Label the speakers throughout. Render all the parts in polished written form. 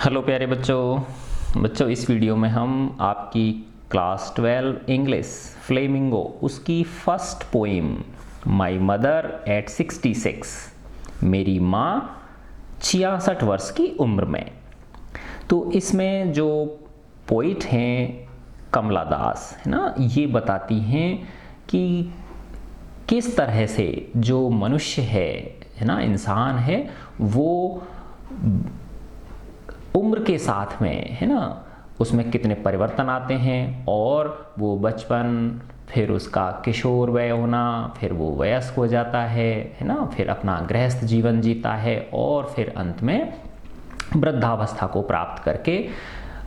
Speaker 1: Hello प्यारे बच्चों इस वीडियो में हम आपकी क्लास 12 इंग्लिश फ्लेमिंगो उसकी first poem my mother eight 66 मेरी माँ 66 वर्ष की उम्र में। तो इसमें जो पोइट हैं कमला दास है ना, ये बताती हैं कि किस तरह से जो मनुष्य है ना, इंसान है, वो उम्र के साथ में है ना, उसमें कितने परिवर्तन आते हैं और वो बचपन, फिर उसका किशोर वय होना, फिर वो वयस्क हो जाता है ना, फिर अपना गृहस्थ जीवन जीता है और फिर अंत में वृद्धावस्था को प्राप्त करके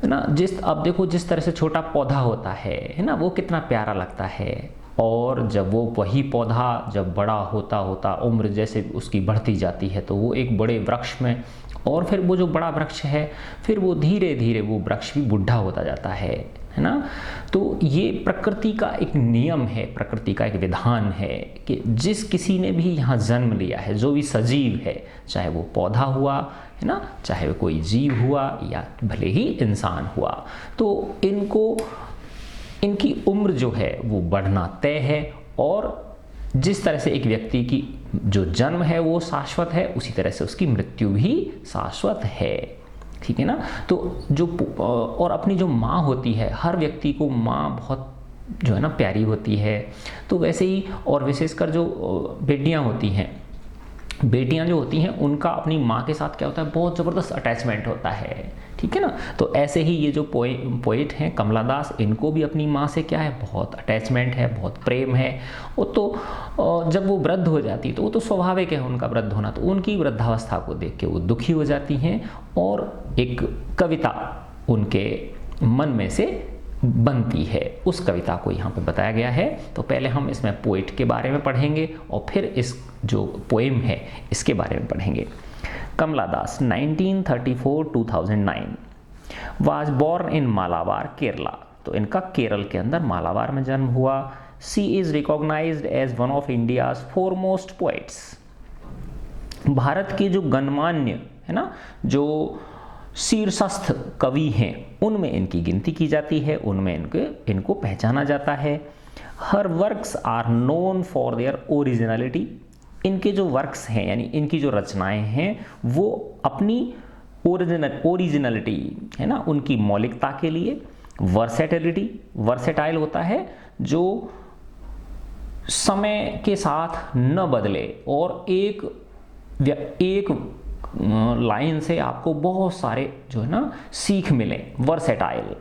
Speaker 1: ना, अब देखो जिस तरह से छोटा पौधा होता है ना, वो कितना प्यारा लगता है। और जब वो वही पौधा जब बड़ा होता होता उम्र जैसे उसकी बढ़ती जाती है तो वो एक बड़े वृक्ष में, और फिर वो जो बड़ा वृक्ष है फिर वो धीरे धीरे वो वृक्ष भी बुढ़ा होता जाता है ना। तो ये प्रकृति का एक नियम है, प्रकृति का एक विधान है कि जिस किसी ने भी यहाँ जन्म लिया है, जो भी सजीव है, चाहे वो पौधा हुआ है ना, चाहे वो कोई जीव हुआ या भले ही इंसान हुआ, तो इनकी उम्र जो है वो बढ़ना तय है। और जिस तरह से एक व्यक्ति की जो जन्म है वो शाश्वत है, उसी तरह से उसकी मृत्यु भी शाश्वत है, ठीक है ना। तो और अपनी जो माँ होती है, हर व्यक्ति को माँ बहुत जो है ना प्यारी होती है। तो वैसे ही और विशेषकर जो बेटियां जो होती हैं उनका अपनी माँ के साथ क्या होता है, बहुत ज़बरदस्त अटैचमेंट होता है, ठीक है ना। तो ऐसे ही ये जो पोइट हैं कमला दास, इनको भी अपनी माँ से क्या है, बहुत अटैचमेंट है, बहुत प्रेम है। वो तो जब वो वृद्ध हो जाती तो वो तो स्वाभाविक है उनका वृद्ध होना, तो उनकी वृद्धावस्था को देख के वो दुखी हो जाती हैं और एक कविता उनके मन में से बनती है। उस कविता को यहाँ पे बताया गया है। तो पहले हम इसमें पोइट के बारे में पढ़ेंगे और फिर इस जो पोएम है इसके बारे में पढ़ेंगे। Kamala Das 1934-2009 was born in Malabar Kerala. तो इनका केरल के अंदर मालाबार में जन्म हुआ। She is recognised as one of India's foremost poets. Bharat के जो गणमान्य है ना, जो शीर्षस्थ कवि हैं, उनमें इनकी गिनती की जाती है, उनमें इनको पहचाना जाता है। Her works are known for their originality. इनके जो वर्क्स हैं यानी इनकी जो रचनाएं हैं वो अपनी ओरिजिनलिटी है ना, उनकी मौलिकता के लिए। वर्सेटाइल होता है जो समय के साथ न बदले और एक लाइन से आपको बहुत सारे जो है ना सीख मिले, वर्सेटाइल,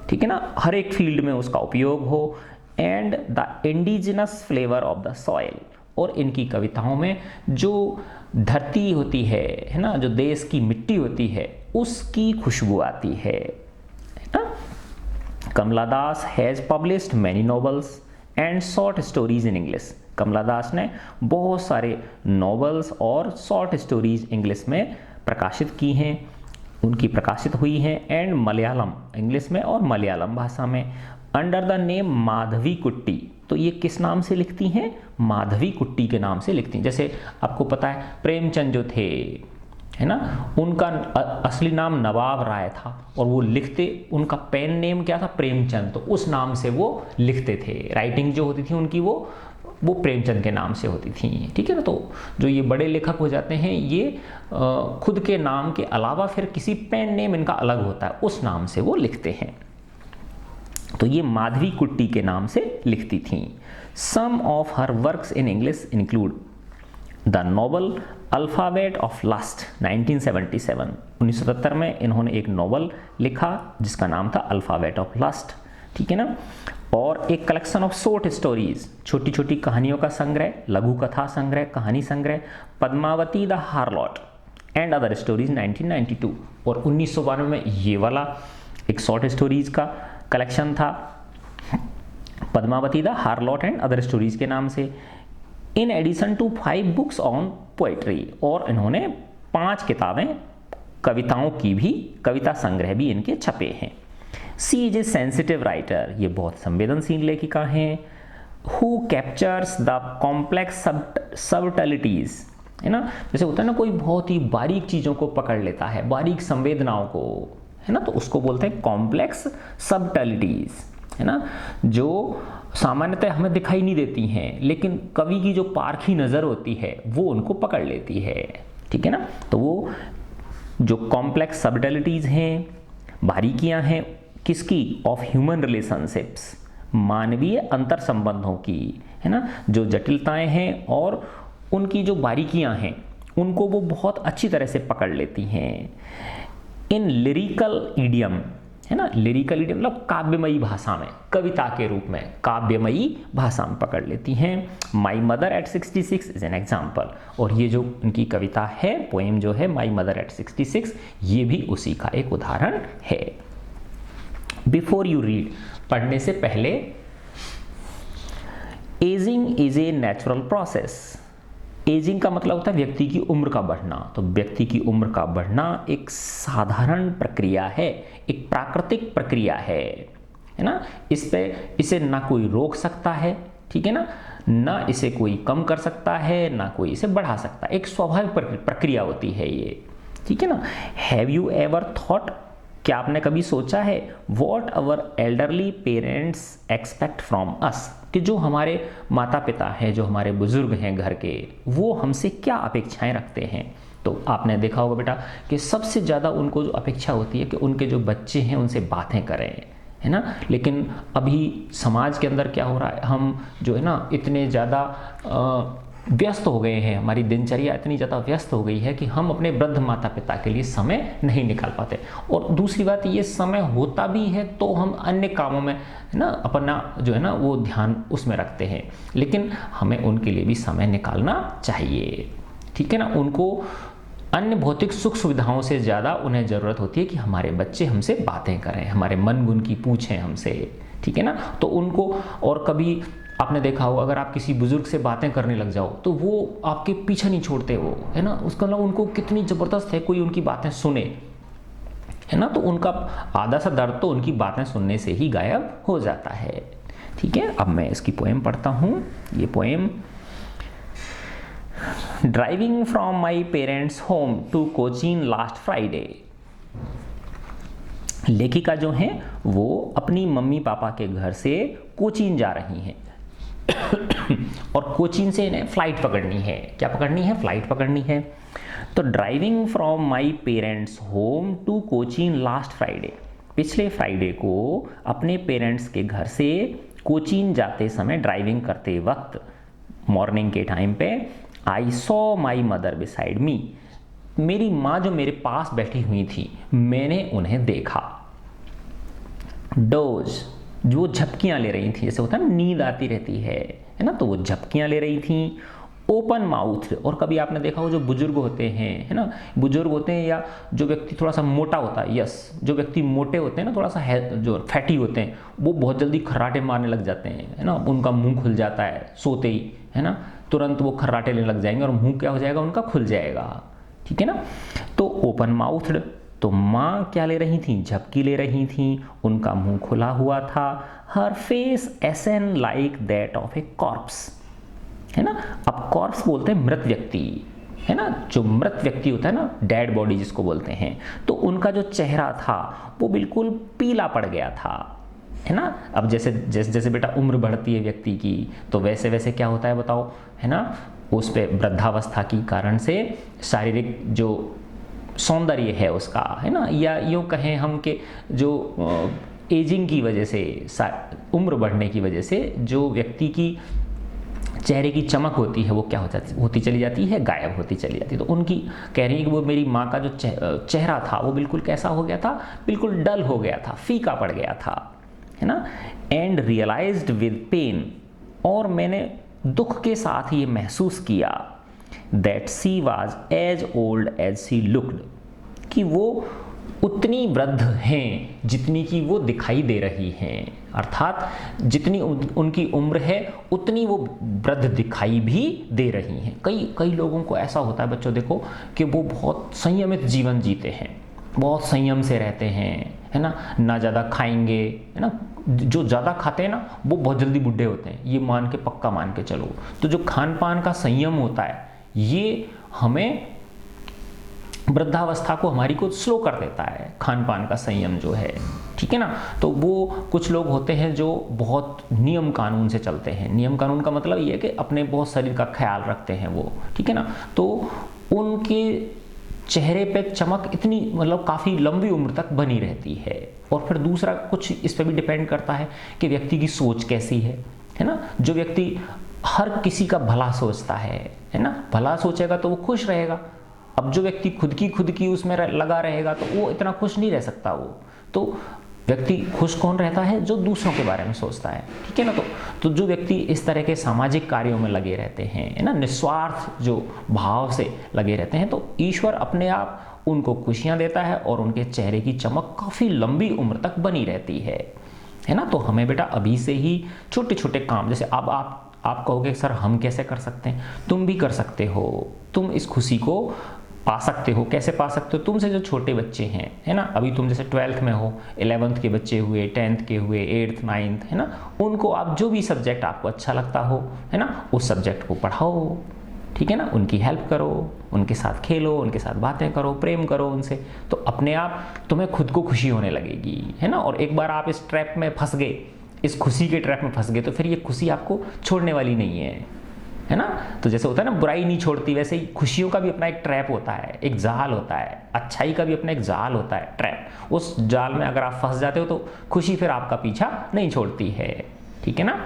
Speaker 1: ठीक है ना, हर एक फील्ड में उसका उपयोग हो। And the indigenous flavour of the soil. और इनकी कविताओं में जो धरती होती है ना, जो देश की मिट्टी होती है, उसकी खुशबू आती है ना। Kamala Das has published many novels and short stories in English. Kamala Das ने बहुत सारे नॉवेल्स और शॉर्ट स्टोरीज इंग्लिश में प्रकाशित की हैं, उनकी प्रकाशित हुई हैं। एंड मलयालम, इंग्लिश में और मलयालम भाषा में, अंडर द नेम माधवी कुट्टी। तो ये किस नाम से लिखती हैं, माधवी कुट्टी के नाम से लिखती हैं। जैसे आपको पता है प्रेमचंद जो थे है ना, उनका असली नाम नवाब राय था और वो लिखते, उनका पेन नेम क्या था, प्रेमचंद। तो उस नाम से वो लिखते थे, राइटिंग जो होती थी उनकी वो प्रेमचंद के नाम से होती थी, ठीक है ना। तो जो ये बड़े लेखक हो जाते हैं ये खुद के नाम के अलावा फिर किसी पेन नेम इनका अलग होता है, उस नाम से वो लिखते हैं। तो ये माधवी कुट्टी के नाम से लिखती थीं। Some of her works in English include the novel alphabet of lust 1977। 1977 में इन्होंने एक नॉवल लिखा जिसका नाम था अल्फ़ाबेट ऑफ लस्ट, ठीक है ना। और एक कलेक्शन ऑफ शॉर्ट स्टोरीज, छोटी छोटी कहानियों का संग्रह, लघु कथा संग्रह, कहानी संग्रह, Padmavati the harlot and other stories 1992। और 1992 में ये वाला एक शॉर्ट स्टोरीज का कलेक्शन था, Padmavati the harlot and other stories के नाम से। In addition to 5 books on poetry. और इन्होंने 5 किताबें कविताओं की भी, कविता संग्रह भी इनके छपे हैं। सी इज ए सेंसिटिव राइटर। ये बहुत संवेदनशील लेखिका हैं। हु कैप्चर्स द कॉम्प्लेक्स सबटलिटीज है ना। जैसे होता है ना कोई बहुत ही बारीक चीज़ों को पकड़ लेता है, बारीक संवेदनाओं को, है ना, तो उसको बोलते हैं कॉम्प्लेक्स सबटलिटीज, है ना, जो सामान्यतः हमें दिखाई नहीं देती हैं, लेकिन कवि की जो पारखी नज़र होती है वो उनको पकड़ लेती है, ठीक है ना। तो वो जो कॉम्प्लेक्स सबटलिटीज हैं, बारीकियां हैं, किसकी, ऑफ ह्यूमन रिलेशनशिप्स, मानवीय अंतर संबंधों की, है ना, जो जटिलताएं हैं और उनकी जो बारीकियां हैं उनको वो बहुत अच्छी तरह से पकड़ लेती हैं। इन लिरिकल ईडियम, है ना, लिरिकल ईडियम मतलब काव्यमयी भाषा में, कविता के रूप में काव्यमयी भाषा में पकड़ लेती हैं। My mother eight 66 is an example, और ये जो उनकी कविता है, पोएम जो है माई मदर एट 66, ये भी उसी का एक उदाहरण है। बिफोर यू रीड, पढ़ने से पहले, ageing is a natural process. Ageing का मतलब होता है व्यक्ति की उम्र का बढ़ना, तो व्यक्ति की उम्र का बढ़ना एक साधारण प्रक्रिया है, एक प्राकृतिक प्रक्रिया है ना। इसे ना कोई रोक सकता है, ठीक है ना इसे कोई कम कर सकता है, ना कोई इसे बढ़ा सकता है, एक स्वाभाविक प्रक्रिया होती है ये, ठीक है ना। हैव यू एवर थॉट, क्या आपने कभी सोचा है, what our elderly parents expect from us, कि जो हमारे माता पिता हैं, जो हमारे बुजुर्ग हैं घर के, वो हमसे क्या अपेक्षाएं रखते हैं। तो आपने देखा होगा बेटा कि सबसे ज़्यादा उनको जो अपेक्षा होती है कि उनके जो बच्चे हैं उनसे बातें करें, है ना। लेकिन अभी समाज के अंदर क्या हो रहा है, हम जो है ना इतने ज़्यादा व्यस्त हो गए हैं, हमारी दिनचर्या इतनी ज़्यादा व्यस्त हो गई है कि हम अपने वृद्ध माता पिता के लिए समय नहीं निकाल पाते। और दूसरी बात, ये समय होता भी है तो हम अन्य कामों में, है ना, अपना जो है ना वो ध्यान उसमें रखते हैं, लेकिन हमें उनके लिए भी समय निकालना चाहिए, ठीक है ना। उनको अन्य भौतिक सुख सुविधाओं से ज़्यादा उन्हें ज़रूरत होती है कि हमारे बच्चे हमसे बातें करें, हमारे मन गुण की पूछें हमसे, ठीक है ना। तो उनको, और कभी आपने देखा होगा अगर आप किसी बुजुर्ग से बातें करने लग जाओ तो वो आपके पीछे नहीं छोड़ते, वो, है ना, उसका मतलब उनको कितनी ज़बरदस्त है कोई उनकी बातें सुने, है ना। तो उनका आधा सा दर्द तो उनकी बातें सुनने से ही गायब हो जाता है, ठीक है। अब मैं इसकी पोएम पढ़ता हूँ। ये poem, driving from my parents home to Cochin last Friday. लेखिका जो हैं वो अपनी मम्मी पापा के घर से कोचीन जा रही हैं और कोचीन से इन्हें फ्लाइट पकड़नी है। क्या पकड़नी है? फ्लाइट पकड़नी है। तो driving from my parents home to Cochin last Friday, पिछले फ्राइडे को अपने पेरेंट्स के घर से कोचीन जाते समय, ड्राइविंग करते वक्त मॉर्निंग के टाइम पे, I saw my mother beside me, मेरी माँ जो मेरे पास बैठी हुई थी मैंने उन्हें देखा। डोज, जो झपकियां ले रही थी, जैसे होता है ना नींद आती रहती है ना, तो वो झपकियां ले रही थी। ओपन माउथ, और कभी आपने देखा हो जो बुजुर्ग होते हैं, है ना, बुजुर्ग होते हैं या जो व्यक्ति थोड़ा सा मोटा होता है, यस, जो व्यक्ति मोटे होते हैं ना, थोड़ा सा जो फैटी होते हैं, वो बहुत जल्दी खर्राटे मारने लग जाते हैं, है ना, उनका मुंह खुल जाता है सोते ही, है ना, तुरंत वो खर्राटे लेने लग जाएंगे और मुंह क्या हो जाएगा उनका, खुल जाएगा, ठीक है ना। तो ओपन माउथड, तो माँ क्या ले रही थी? झपकी ले रही थी, उनका मुंह खुला हुआ था। Her face ashen like that of a corpse, है ना। अब कॉर्प्स बोलते हैं मृत व्यक्ति, है ना, जो मृत व्यक्ति होता है ना, डेड बॉडी जिसको बोलते हैं, तो उनका जो चेहरा था वो बिल्कुल पीला पड़ गया था, है ना। अब जैसे जैसे जैसे बेटा उम्र बढ़ती है व्यक्ति की, तो वैसे वैसे क्या होता है बताओ, है ना, उस पर वृद्धावस्था की कारण से शारीरिक जो सौंदर्य है उसका, है ना, या यूँ कहें हम कि जो एजिंग की वजह से, उम्र बढ़ने की वजह से जो व्यक्ति की चेहरे की चमक होती है वो क्या होती चली जाती है, गायब होती चली जाती है। तो उनकी कह रही है कि वो मेरी माँ का जो चेहरा था वो बिल्कुल कैसा हो गया था, बिल्कुल डल हो गया था, फीका पड़ गया था, है ना। एंड रियलाइज्ड विद पेन, और मैंने दुख के साथ ये महसूस किया, that she was as old as she looked, कि वो उतनी वृद्ध हैं जितनी कि वो दिखाई दे रही हैं, अर्थात जितनी उनकी उम्र है उतनी वो वृद्ध दिखाई भी दे रही हैं। कई लोगों को ऐसा होता है बच्चों, देखो कि वो बहुत संयमित जीवन जीते हैं, बहुत संयम से रहते हैं, है ना ज़्यादा खाएंगे, है ना, जो ज़्यादा खाते हैं ना वो बहुत जल्दी बुढ़े होते हैं, ये मान के पक्का मान के चलो। तो जो खान पान का संयम होता है ये हमें वृद्धावस्था को हमारी को स्लो कर देता है, खान पान का संयम जो है, ठीक है ना। तो वो कुछ लोग होते हैं जो बहुत नियम कानून से चलते हैं। नियम कानून का मतलब ये है कि अपने बहुत शरीर का ख्याल रखते हैं वो, ठीक है ना। तो उनके चेहरे पे चमक इतनी मतलब काफ़ी लंबी उम्र तक बनी रहती है। और फिर दूसरा कुछ इस पर भी डिपेंड करता है कि व्यक्ति की सोच कैसी है ना। जो व्यक्ति हर किसी का भला सोचता है ना, भला सोचेगा तो वो खुश रहेगा। अब जो व्यक्ति खुद की उसमें लगा रहेगा तो वो इतना खुश नहीं रह सकता। वो तो व्यक्ति खुश कौन रहता है? जो दूसरों के बारे में सोचता है, ठीक है ना। तो जो व्यक्ति इस तरह के सामाजिक कार्यों में लगे रहते हैं, है ना, निस्वार्थ जो भाव से लगे रहते हैं, तो ईश्वर अपने आप उनको खुशियां देता है और उनके चेहरे की चमक काफ़ी लंबी उम्र तक बनी रहती है ना। तो हमें बेटा अभी से ही छोटे छोटे काम, जैसे अब आप कहोगे सर हम कैसे कर सकते हैं? तुम भी कर सकते हो। तुम इस खुशी को पा सकते हो। कैसे पा सकते हो? तुमसे जो छोटे बच्चे हैं, है ना, अभी तुम जैसे 12th में हो, 11th के बच्चे हुए, 10th के हुए, 8th 9th, है ना, उनको आप जो भी सब्जेक्ट आपको अच्छा लगता हो, है ना, उस सब्जेक्ट को पढ़ाओ, ठीक है ना, उनकी हेल्प करो, उनके साथ खेलो, उनके साथ बातें करो, प्रेम करो उनसे, तो अपने आप तुम्हें खुद को खुशी होने लगेगी, है ना। और एक बार आप इस ट्रैप में फंस गए, इस खुशी के ट्रैप में फंस गए, तो फिर ये खुशी आपको छोड़ने वाली नहीं है ना। तो जैसे होता है ना बुराई नहीं छोड़ती, वैसे ही खुशियों का भी अपना एक ट्रैप होता है, एक जाल होता है। अच्छाई का भी अपना एक जाल होता है, ट्रैप। उस जाल में अगर आप फंस जाते हो तो खुशी फिर आपका पीछा नहीं छोड़ती है, ठीक है ना।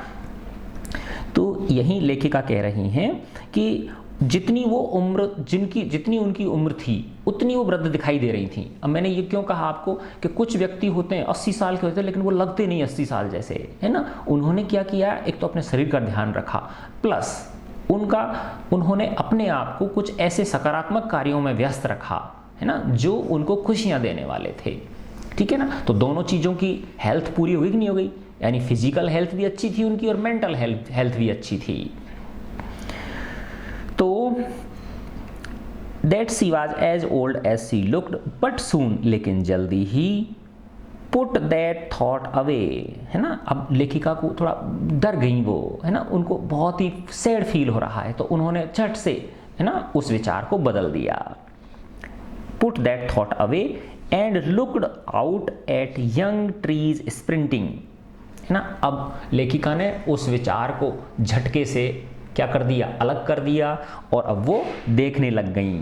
Speaker 1: तो यही लेखिका कह रही हैं कि जितनी वो उम्र जितनी उनकी उम्र थी उतनी वो वृद्ध दिखाई दे रही थी। अब मैंने ये क्यों कहा आपको कि कुछ व्यक्ति होते हैं 80 साल के होते हैं लेकिन वो लगते नहीं 80 साल जैसे, है ना। उन्होंने क्या किया? एक तो अपने शरीर का ध्यान रखा, प्लस उन्होंने अपने आप को कुछ ऐसे सकारात्मक कार्यों में व्यस्त रखा, है ना, जो उनको खुशियां देने वाले थे, ठीक है ना। तो दोनों चीज़ों की हेल्थ पूरी हुई कि नहीं हो गई? यानी फिजिकल हेल्थ भी अच्छी थी उनकी और मेंटल हेल्थ भी अच्छी थी। तो that she was as old as she looked, but soon, लेकिन जल्दी ही put that thought away, है ना। अब लेखिका को थोड़ा डर गई वो, है ना, उनको बहुत ही सैड फील हो रहा है, तो उन्होंने झट से, है ना, उस विचार को बदल दिया। put that thought away and looked out at young trees sprinting, है ना। अब लेखिका ने उस विचार को झटके से क्या कर दिया? अलग कर दिया, और अब वो देखने लग गई।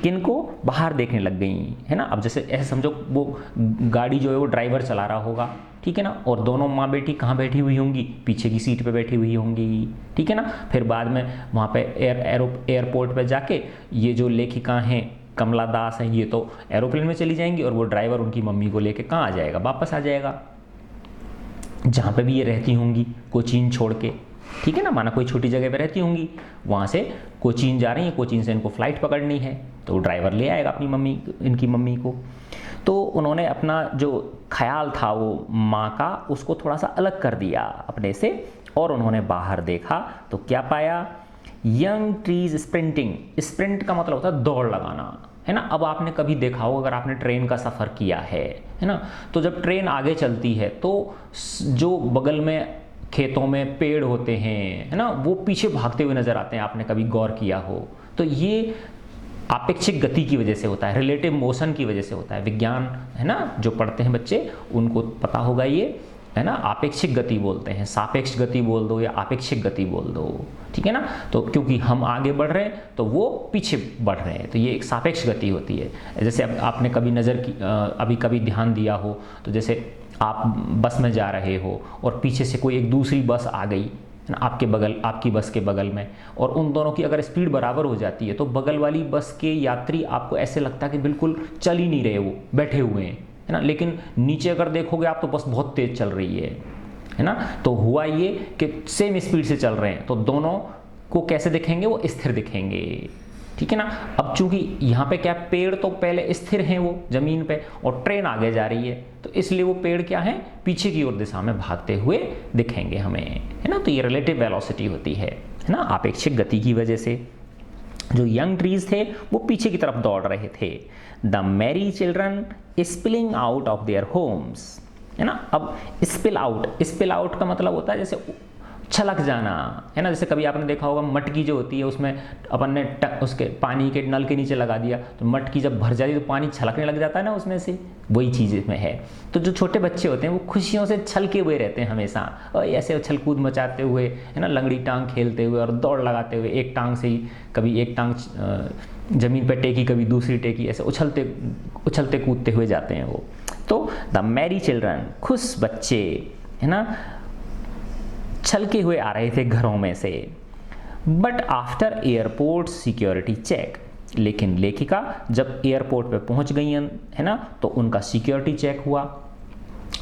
Speaker 1: किनको? बाहर देखने लग गई, है ना। अब जैसे ऐसे समझो वो गाड़ी जो है वो ड्राइवर चला रहा होगा, ठीक है ना, और दोनों माँ बेटी कहाँ बैठी हुई होंगी? पीछे की सीट पे बैठी हुई होंगी, ठीक है ना। फिर बाद में वहाँ पे एयरपोर्ट पे जाके ये जो लेखिका हैं कमला दास हैं, ये तो एरोप्लेन में चली जाएंगी और वो ड्राइवर उनकी मम्मी को लेके कहाँ आ जाएगा? वापस आ जाएगा, जहाँ पे भी ये रहती होंगी, कोचीन छोड़ के, ठीक है ना। माना कोई छोटी जगह पे रहती होंगी, वहाँ से कोचीन जा रही है, कोचीन से इनको फ्लाइट पकड़नी है, तो ड्राइवर ले आएगा इनकी मम्मी को। तो उन्होंने अपना जो ख्याल था वो माँ का, उसको थोड़ा सा अलग कर दिया अपने से, और उन्होंने बाहर देखा तो क्या पाया? Young trees sprinting. स्प्रिंट का मतलब होता है दौड़ लगाना, है ना। अब आपने कभी देखा हो, अगर आपने ट्रेन का सफ़र किया है ना, तो जब ट्रेन आगे चलती है तो जो बगल में खेतों में पेड़ होते हैं, है ना, वो पीछे भागते हुए नजर आते हैं। आपने कभी गौर किया हो तो ये आपेक्षिक गति की वजह से होता है, रिलेटिव मोशन की वजह से होता है। विज्ञान, है ना, जो पढ़ते हैं बच्चे उनको पता होगा ये, है ना। आपेक्षिक गति बोलते हैं, सापेक्ष गति बोल दो या आपेक्षिक गति बोल दो, ठीक है ना। तो क्योंकि हम आगे बढ़ रहे हैं तो वो पीछे बढ़ रहे हैं, तो ये एक सापेक्ष गति होती है। जैसे अब आपने कभी अभी कभी ध्यान दिया हो, तो जैसे आप बस में जा रहे हो और पीछे से कोई एक दूसरी बस आ गई, है ना, आपकी बस के बगल में, और उन दोनों की अगर स्पीड बराबर हो जाती है तो बगल वाली बस के यात्री आपको ऐसे लगता है कि बिल्कुल चल ही नहीं रहे, वो बैठे हुए हैं, है ना। लेकिन नीचे अगर देखोगे आप तो बस बहुत तेज चल रही है ना। तो हुआ ये कि सेम स्पीड से चल रहे हैं, तो दोनों को कैसे दिखेंगे? वो स्थिर दिखेंगे, ठीक है ना। अब चूंकि यहाँ पे क्या, पेड़ तो पहले स्थिर हैं वो जमीन पे, और ट्रेन आगे जा रही है, तो इसलिए वो पेड़ क्या है? पीछे की ओर दिशा में भागते हुए दिखेंगे हमें, है ना। तो ये रिलेटिव वेलोसिटी होती है ना, आपेक्षिक गति की वजह से। जो यंग ट्रीज थे वो पीछे की तरफ दौड़ रहे थे। The Mary children spilling out of their homes, है ना। अब स्पिल आउट का मतलब होता है जैसे छलक जाना, है ना। जैसे कभी आपने देखा होगा मटकी जो होती है उसमें अपन ने उसके पानी के नल के नीचे लगा दिया तो मटकी जब भर जाती है तो पानी छलकने लग जाता है ना उसमें से, वही चीज़ इसमें है। तो जो छोटे बच्चे होते हैं वो खुशियों से छलके हुए रहते हैं हमेशा, और ऐसे उछल कूद मचाते हुए, है ना, लंगड़ी टांग खेलते हुए और दौड़ लगाते हुए, एक टांग से ही, कभी एक टांग जमीन पर टेकी कभी दूसरी टेकी, ऐसे उछलते कूदते हुए जाते हैं वो। तो द मैरी चिल्ड्रन, खुश बच्चे, है ना, छलके हुए आ रहे थे घरों में से। But after airport security check, लेकिन लेखिका जब एयरपोर्ट पे पहुंच गई है ना, तो उनका सिक्योरिटी चेक हुआ।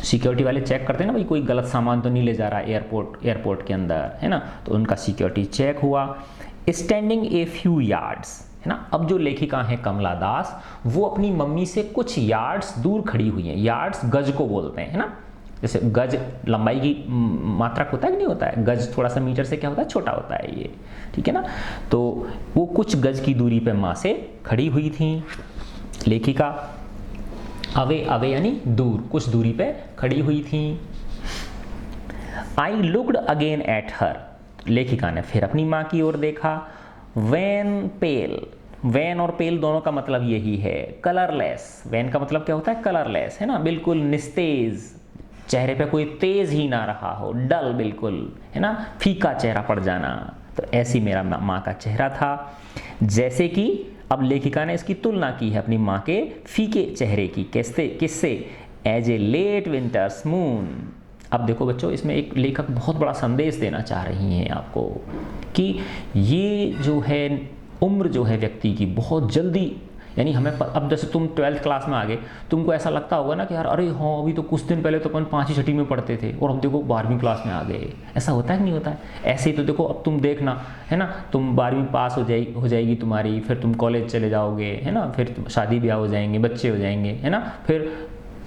Speaker 1: सिक्योरिटी वाले चेक करते हैं ना भाई कोई गलत सामान तो नहीं ले जा रहा एयरपोर्ट के अंदर, है ना। तो उनका सिक्योरिटी चेक हुआ। स्टैंडिंग ए फ्यू यार्ड्स, है ना। अब जो लेखिका हैं कमला दास, वो अपनी मम्मी से कुछ यार्ड्स दूर खड़ी हुई हैं। यार्ड्स गज को बोलते हैं, है ना। जैसे गज लंबाई की मात्रक होता है कि नहीं होता है, गज थोड़ा सा मीटर से क्या होता है, छोटा होता है ये, ठीक है ना। तो वो कुछ गज की दूरी पे माँ से खड़ी हुई थी लेखिका। अवे यानी दूर, कुछ दूरी पे खड़ी हुई थी। I looked again at her, लेखिका ने फिर अपनी माँ की ओर देखा। वैन पेल, वैन और पेल दोनों का मतलब यही है, कलरलेस। वैन का मतलब क्या होता है, कलरलेस, है ना, बिल्कुल निस्तेज, चेहरे पे कोई तेज ही ना रहा हो, डल बिल्कुल, है ना, फीका चेहरा पड़ जाना। तो ऐसी मेरा माँ का चेहरा था। जैसे कि अब लेखिका ने इसकी तुलना की है अपनी माँ के फीके चेहरे की, किससे, as a late winter's moon. अब देखो बच्चों, इसमें एक लेखक बहुत बड़ा संदेश देना चाह रही हैं आपको कि ये जो है उम्र जो है व्यक्ति की बहुत जल्दी, यानी हमें अब जैसे तुम 12th क्लास में आ गए, तुमको ऐसा लगता होगा ना कि यार अरे हाँ अभी तो कुछ दिन पहले तो अपन 5वीं 6वीं में पढ़ते थे और अब देखो 12वीं क्लास में आ गए। ऐसा होता है कि नहीं होता है? ऐसे ही तो देखो अब तुम देखना, है ना, तुम 12वीं पास हो जाएगी तुम्हारी, फिर तुम कॉलेज चले जाओगे, है ना, फिर शादी ब्याह हो जाएंगे, बच्चे हो जाएंगे, है ना, फिर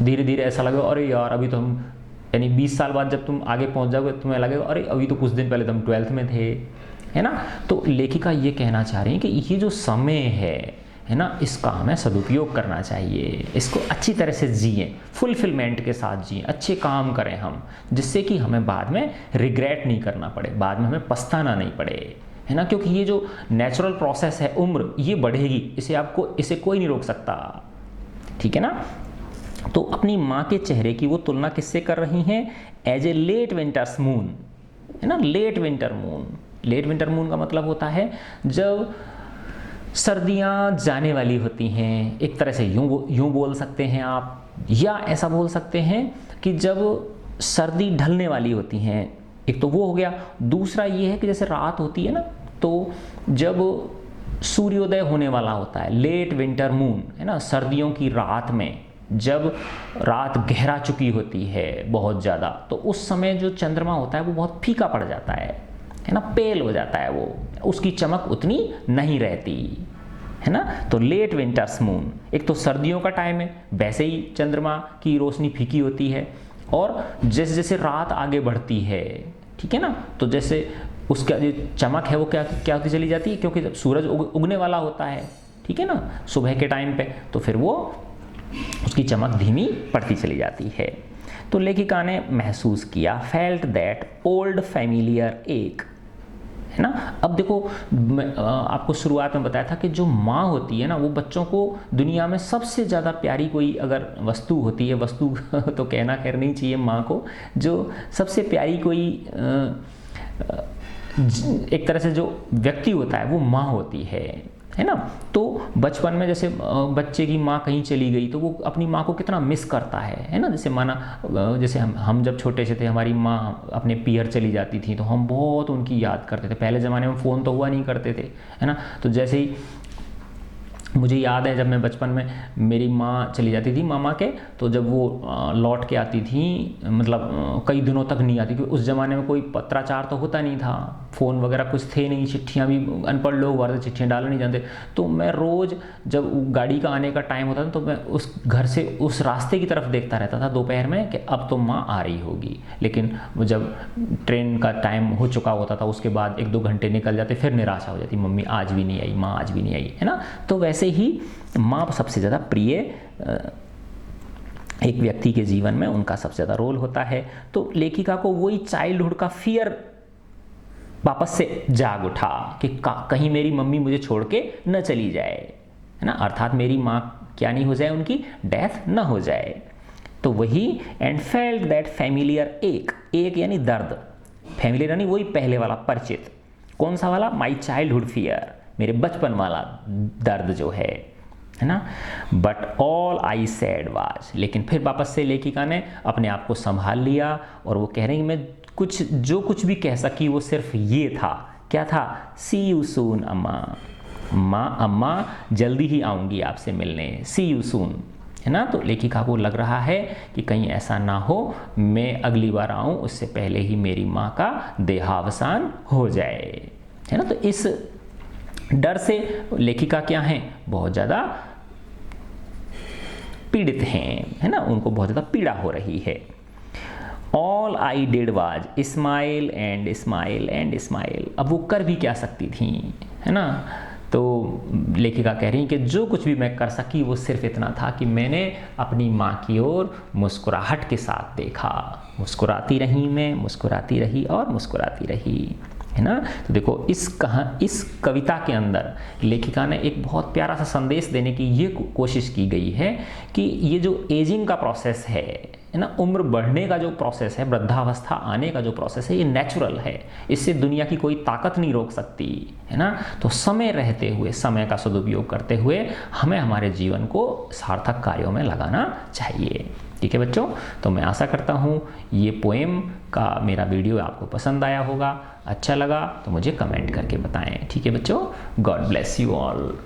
Speaker 1: धीरे धीरे ऐसा लगेगा अरे यार अभी तो हम, यानी 20 साल बाद जब तुम आगे पहुँच जाओगे तुम्हें लगेगा अरे अभी तो कुछ दिन पहले तो हम 12th में थे, है ना। तो लेखिका ये कहना चाह रही है कि ये जो समय है ना, इसका हमें सदुपयोग करना चाहिए, इसको अच्छी तरह से जिएं, फुलफिलमेंट के साथ जिएं, अच्छे काम करें हम, जिससे कि हमें बाद में रिग्रेट नहीं करना पड़े, बाद में हमें पछताना नहीं पड़े, है ना। क्योंकि ये जो नेचुरल प्रोसेस है, उम्र ये बढ़ेगी, इसे कोई नहीं रोक सकता, ठीक है ना। तो अपनी माँ के चेहरे की वो तुलना किससे कर रही हैं, as a late winter's moon, है ना, late winter moon. Late winter moon का मतलब होता है जब सर्दियाँ जाने वाली होती हैं, एक तरह से यूँ बोल सकते हैं आप, या ऐसा बोल सकते हैं कि जब सर्दी ढलने वाली होती हैं, एक तो वो हो गया। दूसरा ये है कि जैसे रात होती है ना, तो जब सूर्योदय होने वाला होता है, लेट विंटर मून, है ना, सर्दियों की रात में जब रात गहरा चुकी होती है बहुत ज़्यादा, तो उस समय जो चंद्रमा होता है वो बहुत फीका पड़ जाता है ना, पेल हो जाता है, वो उसकी चमक उतनी नहीं रहती, है ना। तो लेट विंटर्स मून, एक तो सर्दियों का टाइम है, वैसे ही चंद्रमा की रोशनी फीकी होती है, और जैसे जैसे रात आगे बढ़ती है, ठीक है ना, तो जैसे उसका जो चमक है वो क्या होती चली जाती है, क्योंकि जब सूरज उगने वाला होता है, ठीक है ना, सुबह के टाइम पे, तो फिर वो उसकी चमक धीमी पड़ती चली जाती है। तो लेखिका ने महसूस किया, फेल्ट दैट ओल्ड फैमिलियर एक, है ना। अब देखो आपको शुरुआत में बताया था कि जो माँ होती है ना, वो बच्चों को दुनिया में सबसे ज़्यादा प्यारी कोई अगर वस्तु होती है, वस्तु तो कहना खैर नहीं चाहिए, माँ को जो सबसे प्यारी कोई एक तरह से जो व्यक्ति होता है वो माँ होती है ना। तो बचपन में जैसे बच्चे की माँ कहीं चली गई तो वो अपनी माँ को कितना मिस करता है ना। जैसे माना जैसे हम जब छोटे से थे, हमारी माँ अपने पियर चली जाती थी तो हम बहुत उनकी याद करते थे। पहले ज़माने में फ़ोन तो हुआ नहीं करते थे, है ना। तो जैसे ही मुझे याद है जब मैं बचपन में मेरी माँ चली जाती थी मामा के, तो जब वो लौट के आती थी, मतलब कई दिनों तक नहीं आती, क्योंकि उस ज़माने में कोई पत्राचार तो होता नहीं था, फ़ोन वगैरह कुछ थे नहीं, चिट्ठियाँ भी अनपढ़ लोग हुआ, चिट्ठियाँ डालना नहीं जानते। तो मैं रोज़ जब गाड़ी का आने का टाइम होता था तो मैं उस घर से उस रास्ते की तरफ देखता रहता था दोपहर में कि अब तो माँ आ रही होगी। लेकिन जब ट्रेन का टाइम हो चुका होता था उसके बाद 1-2 घंटे निकल जाते, फिर निराशा हो जाती, मम्मी आज भी नहीं आई, माँ आज भी नहीं आई, है ना। तो वैसे ही माँ सबसे ज़्यादा प्रिय एक व्यक्ति के जीवन में उनका सबसे ज़्यादा रोल होता है। तो लेखिका को वही चाइल्डहुड का फियर वापस से जाग उठा कि कहीं मेरी मम्मी मुझे छोड़ के न चली जाए, है ना, अर्थात मेरी माँ क्या नहीं हो जाए, उनकी डेथ न हो जाए। तो वही एंड फेल्ट दैट फैमिलियर एक यानी दर्द, फैमिलियर यानी वही पहले वाला परिचित, कौन सा वाला, माई चाइल्डहुड फियर, मेरे बचपन वाला दर्द जो है ना। But all I sad was, लेकिन फिर वापस से लेखिका ने अपने आप को संभाल लिया और वो कह रही मैं जो कुछ भी कह सकी वो सिर्फ ये था, क्या था, सी यू सून अम्मा, अम्मा जल्दी ही आऊँगी आपसे मिलने, सी यू सून, है ना। तो लेखिका को लग रहा है कि कहीं ऐसा ना हो मैं अगली बार आऊँ उससे पहले ही मेरी माँ का देहावसान हो जाए, है ना। तो इस डर से लेखिका क्या हैं, बहुत ज़्यादा पीड़ित हैं, है ना, उनको बहुत ज़्यादा पीड़ा हो रही है। All I did was smile and smile and smile, अब वो कर भी क्या सकती थी, है ना। तो लेखिका कह रही कि जो कुछ भी मैं कर सकी वो सिर्फ इतना था कि मैंने अपनी माँ की ओर मुस्कुराहट के साथ देखा, मुस्कुराती रही मैं, मुस्कुराती रही और मुस्कुराती रही, है ना। तो देखो इस कविता के अंदर लेखिका ने एक बहुत प्यारा सा संदेश देने की ये कोशिश की गई है कि ये जो एजिंग का प्रोसेस है ना, उम्र बढ़ने का जो प्रोसेस है, वृद्धावस्था आने का जो प्रोसेस है, ये नेचुरल है, इससे दुनिया की कोई ताकत नहीं रोक सकती, है ना। तो समय रहते हुए, समय का सदुपयोग करते हुए हमें हमारे जीवन को सार्थक कार्यों में लगाना चाहिए। ठीक है बच्चों, तो मैं आशा करता हूँ ये पोएम का मेरा वीडियो आपको पसंद आया होगा, अच्छा लगा तो मुझे कमेंट करके बताएं। ठीक है बच्चों, गॉड ब्लेस यू ऑल।